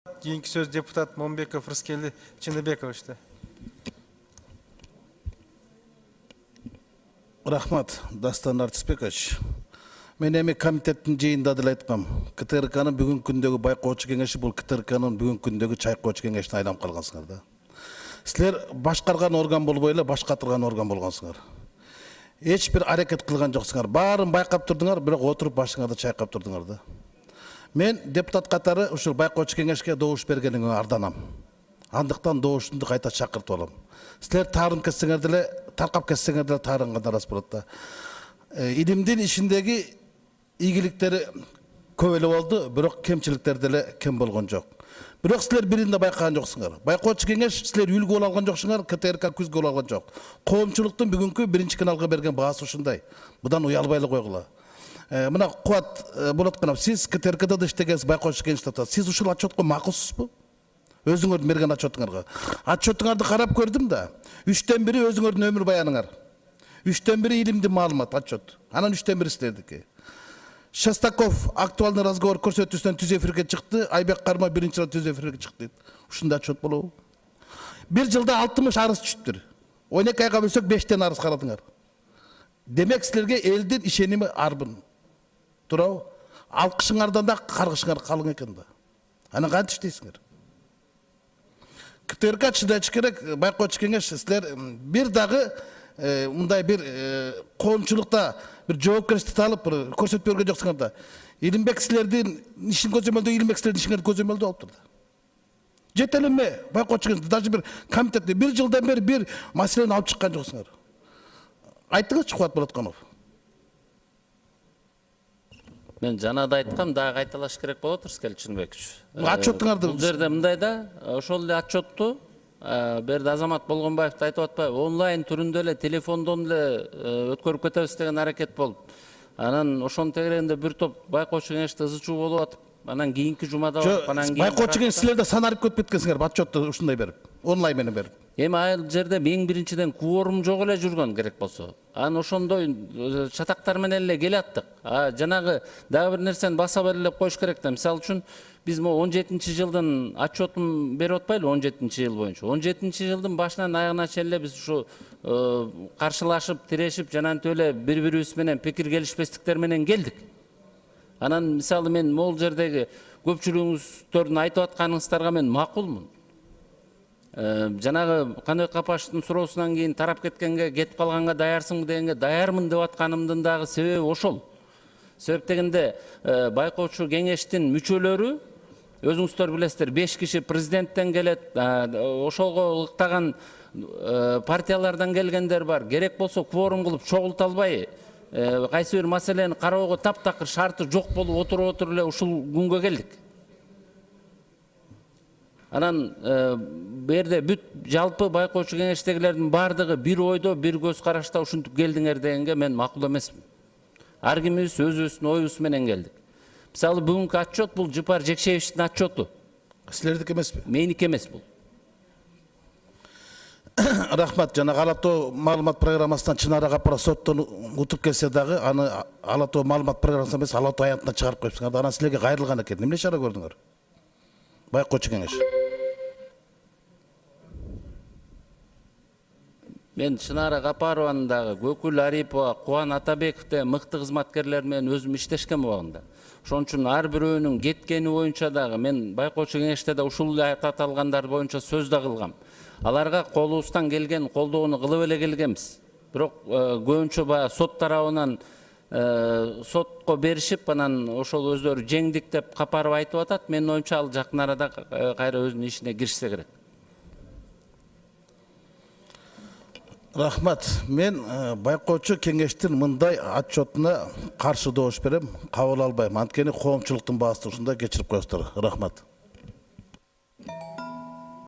Кийинки сөз депутат Момбеков Рыскелди Чыныбековичте. Рахмат, Дастан Артисбекович. Мен эми комитеттин жыйында деле айткам. КТРКнын бүгүнкү күндөгү байкоочу кеңеши бул КТРКнын бүгүнкү күндөгү чайкоочу кеңешине айланып калгансыңар да. Силер башкарган орган болбой эле башкатырган орган болгонсуңар. Эч бир аракет кылган жоксуңар. Баарын байкап турдуңар, бирок отуруп башыңарды чайкап турдуңар да. Мен депутат катары ушул байкоочу кеңешке добуш бергениңе арданам. Андыктан добушумду кайта чакыртып алам. Силер тарын кетсеңер деле, таркап кетсеңер деле тарынган арас болот да. Илимдин ишиндеги ийгиликтери көп эле болду, бирок кемчиликтер деле кем болгон жок. Бирок силер бирин да байкаган жоксуңар. Байкоочу кеңеш силер үлгү боло алган жоксуңар, КТРК күзгү боло алган жок. Коомчулуктун бүгүнкү биринчи каналга берген баасы ушундай. Будан уялбай эле койгула. Мына Кубат Болотканов, сиз КТРКда да иштегенсиз, байкоочу кеңеште атат. Сиз ушул отчетко макулсузбу? Өзүңөрдүн берген отчетуңарга. Отчетуңарды карап көрдүм да. 3тен бири өзүңөрдүн өмүр баяныңар. 3тен бири илимдин маалымат отчет. Анан 3тен бири силердики. Шестаков актуальный разговор көрсөтүүсүнөн түз эфирге чыкты, Айбек Карма биринчи жолу түз эфирге чыкты дейт. Ушундай отчет болобу? Бир жылда 60 арыз түшүптүр. 12 айга бөлсөк 5тен арыз карадыңар. Демек силерге элдин ишеними арбын. Туурабы? Алкышыңардан да каргышыңар калың экен да. Анан кантип иштейсиңер? КТРК чыдаш керек, байкоочу кеңеш силер бир дагы мындай бир коомчулукта бир жоопкерчиликти алып көрсөтүп берген жоксуңар да. Илимбек силердин ишин көзөмөлдөө, Илимбек силердин ишиңерди көзөмөлдөө алыптыр да. Жете эле эмне? Байкоочу кеңеш даже бир комитетте бир жылдан бери бир маселени алып чыккан жоксуңар. Айттыңызчы Кубат Болотканов. Мен жана да айткам, дагы кайталаш керек болот Рыскелди Чыныбекович. Отчетуңарды бул жерде мындай да, ошол эле отчетту берде Азамат Болгонбаевди айтып атпайбы, онлайн түрүндө эле телефондон эле өткөрүп кетебиз деген аракет болуп. Анан ошонун тегерегинде бир топ байкоочу кеңеште ызы чуу болуп атып, анан кийинки жумада анан кийин байкоочу кеңеш силерде санарып көтүп кеткенсиңер, отчетту ушундай берип, онлайн менен берип. Эми ал жерде эң биринчиден кворум жок эле жүргөн керек болсо. Анан ошондой чатактар менен эле келаттык. Жанагы дагы бир нерсени баса белгилеп коюш керек да. Мисалы үчүн биз могу 17 жылдын отчетун берип атпайлы, 17 жыл боюнча. 17 жылдын башынан аягына чейин эле биз ушу каршылашып, тирешип, жанагынтип эле бири-бирибиз менен пикир келишпестиктер менен келдик. Анан мисалы мен могул жердеги көпчүлүгүңүздөрдүн айтып атканыңыздарга мен макулмун. Жанагы Кандай Капашевдин суроосунан кийин тарап кеткенге, кетип калганга даярсыңбы дегенге даярмын деп атканымдын дагы себеби ошол. Себеп дегенде байкоочу кеңештин мүчөлөрү өзүңүздөр билесиздер, 5 киши президенттен келет, ошолго ылыктаган партиялардан келгендер бар. Керек болсо кворум кылып чогулта албай, кайсы бир маселени кароого таптакыр шарты жок болуп отуруп эле ушул күнгө келдик. Анан берде бүт жалпы байкоочу кеңештегилердин бардыгы бир ойдо, бир көз карашта ушинтип келдиңер дегенге мен макул эмесмин. Ар кимибиз өзүбүздүн оюбуз менен келдик. Мисалы бүгүнкү отчет бул Жыпар Жекшеевичтин отчету. Силердики эмеспи? Меники эмес бул. Рахмат, жана Алатоо маалымат программасынан Чынара Капара соттон утуп келсе дагы, аны Алатоо маалымат программасынан эмес, Алатоо аянтынан чыгарып коюпсуңар. Анан силерге кайрылган экен. Эмне чара көрдүңөр? Байкоочу кеңеш. Мен Чынара Капарованын дагы, Көкүл Арипова, Кубан Атабековде мыкты кызматкерлер менен өзүм иштешкен убагында. Ошон үчүн ар бирөөнүн кеткени боюнча дагы мен байкоочу кеңеште да ушул аталгандар боюнча сөз да кылгам. Аларга колубуздан келген колдоону кылып эле келгенбиз. Бирок көбүнчө баягы сот тарабынан сотко беришип, анан ошол өздөрү жеңдик деп Капаров айтып атат. Менин оюмча ал жакын арада кайра өзүнүн ишине киришсе керек. Рахмат, мен байкоочу кеңештин мындай отчетуна каршы добуш берем, кабыл албайм. Анткени коомчулуктун баасы ушундай кечирип коесуздар. Рахмат.